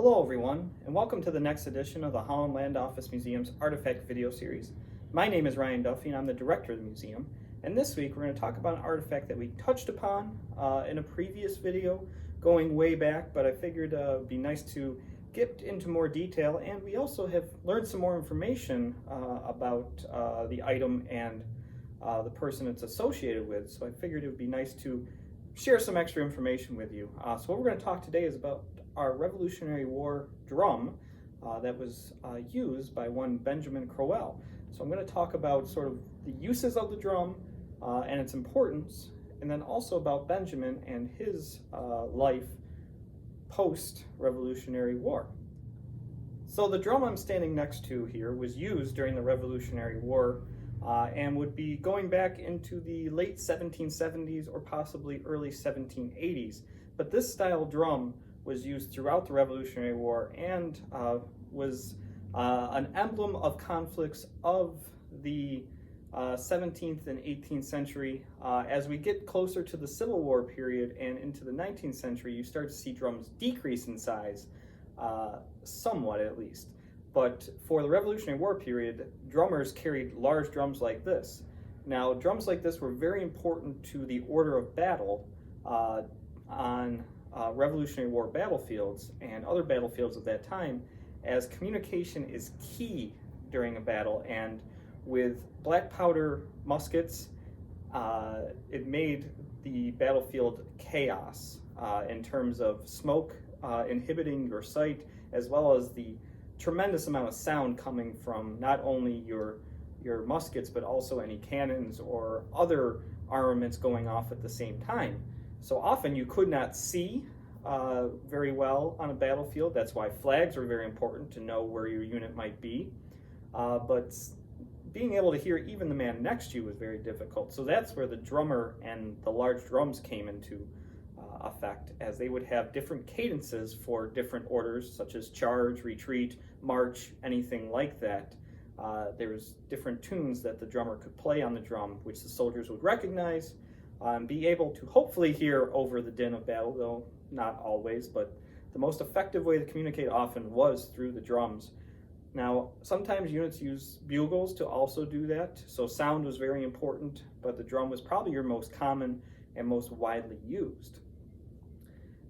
Hello everyone, and welcome to the next edition of the Holland Land Office Museum's Artifact video series. My name is Ryan Duffy and I'm the director of the museum, and this week we're going to talk about an artifact that we touched upon in a previous video going way back, but I figured it would be nice to get into more detail, and we also have learned some more information about the item and the person it's associated with, so I figured it would be nice to share some extra information with you. So what we're going to talk today is about our Revolutionary War drum that was used by one Benjamin Crowell. So I'm going to talk about sort of the uses of the drum and its importance, and then also about Benjamin and his life post-Revolutionary War. So the drum I'm standing next to here was used during the Revolutionary War and would be going back into the late 1770s or possibly early 1780s. But this style drum was used throughout the Revolutionary War and was an emblem of conflicts of the 17th and 18th century. As we get closer to the Civil War period and into the 19th century, you start to see drums decrease in size, somewhat at least. But for the Revolutionary War period, drummers carried large drums like this. Now, drums like this were very important to the order of battle on Revolutionary War battlefields and other battlefields of that time, as communication is key during a battle, and with black powder muskets, it made the battlefield chaos in terms of smoke inhibiting your sight, as well as the tremendous amount of sound coming from not only your muskets, but also any cannons or other armaments going off at the same time. So often you could not see very well on a battlefield. That's why flags were very important, to know where your unit might be. But being able to hear even the man next to you was very difficult. So that's where the drummer and the large drums came into effect, as they would have different cadences for different orders, such as charge, retreat, march, anything like that. There's different tunes that the drummer could play on the drum, which the soldiers would recognize and be able to hopefully hear over the din of battle, though not always. But the most effective way to communicate often was through the drums. Now, sometimes units use bugles to also do that, so sound was very important, but the drum was probably your most common and most widely used.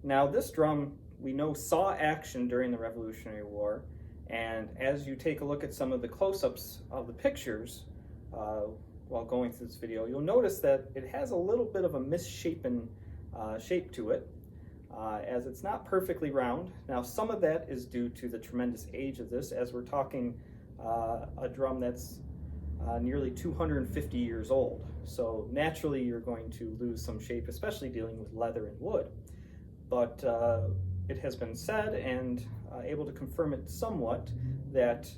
Now, this drum, we know, saw action during the Revolutionary War, and as you take a look at some of the close-ups of the pictures while going through this video, you'll notice that it has a little bit of a misshapen shape to it, as it's not perfectly round. Now, some of that is due to the tremendous age of this, as we're talking a drum that's nearly 250 years old. So naturally, you're going to lose some shape, especially dealing with leather and wood. But it has been said, and able to confirm it somewhat, that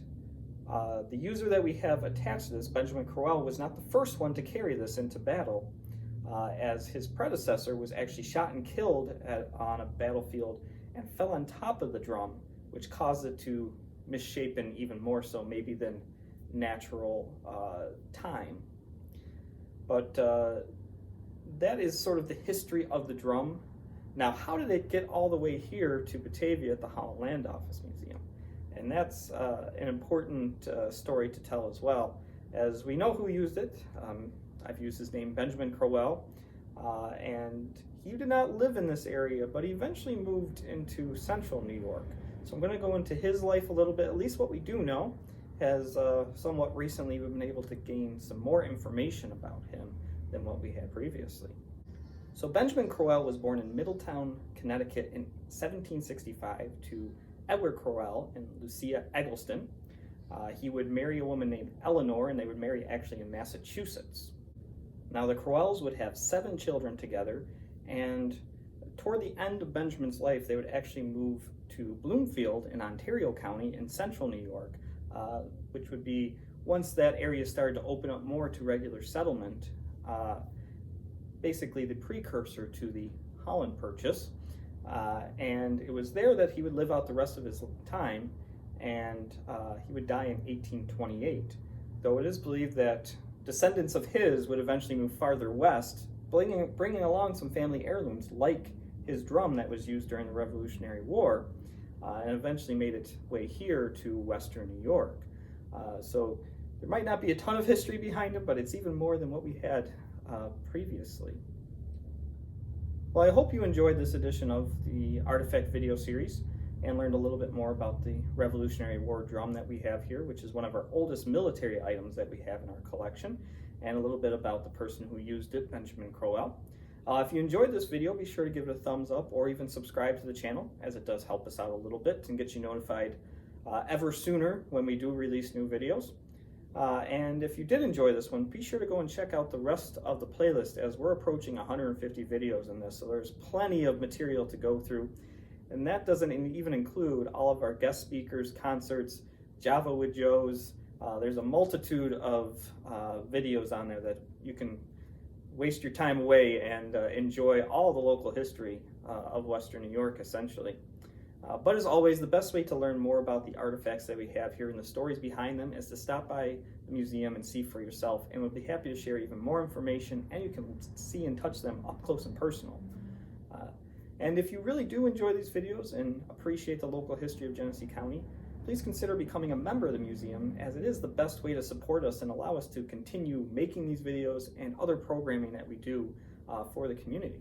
the user that we have attached to this, Benjamin Crowell, was not the first one to carry this into battle, as his predecessor was actually shot and killed on a battlefield and fell on top of the drum, which caused it to misshapen even more so maybe than natural time. But that is sort of the history of the drum. Now, how did it get all the way here to Batavia at the Holland Land Office Museum? And that's an important story to tell as well, as we know who used it. I've used his name, Benjamin Crowell, and he did not live in this area, but he eventually moved into central New York. So I'm going to go into his life a little bit, at least what we do know, as somewhat recently we've been able to gain some more information about him than what we had previously. So Benjamin Crowell was born in Middletown, Connecticut in 1765 to Edward Crowell and Lucia Eggleston. He would marry a woman named Eleanor, and they would marry actually in Massachusetts. Now, the Crowells would have 7 children together, and toward the end of Benjamin's life, they would actually move to Bloomfield in Ontario County in central New York, which would be, once that area started to open up more to regular settlement, basically the precursor to the Holland Purchase, and it was there that he would live out the rest of his time, and he would die in 1828, though it is believed that descendants of his would eventually move farther west, bringing along some family heirlooms like his drum that was used during the Revolutionary War, and eventually made its way here to Western New York. So there might not be a ton of history behind it, but it's even more than what we had previously. Well, I hope you enjoyed this edition of the Artifact video series and learned a little bit more about the Revolutionary War drum that we have here, which is one of our oldest military items that we have in our collection, and a little bit about the person who used it, Benjamin Crowell. If you enjoyed this video, be sure to give it a thumbs up or even subscribe to the channel, as it does help us out a little bit and get you notified ever sooner when we do release new videos. And if you did enjoy this one, be sure to go and check out the rest of the playlist, as we're approaching 150 videos in this, so there's plenty of material to go through. And that doesn't even include all of our guest speakers, concerts, Java with Joes. There's a multitude of videos on there that you can waste your time away and enjoy all the local history of Western New York, essentially. But as always, the best way to learn more about the artifacts that we have here and the stories behind them is to stop by the museum and see for yourself, and we'll be happy to share even more information, and you can see and touch them up close and personal. And if you really do enjoy these videos and appreciate the local history of Genesee County, please consider becoming a member of the museum, as it is the best way to support us and allow us to continue making these videos and other programming that we do for the community.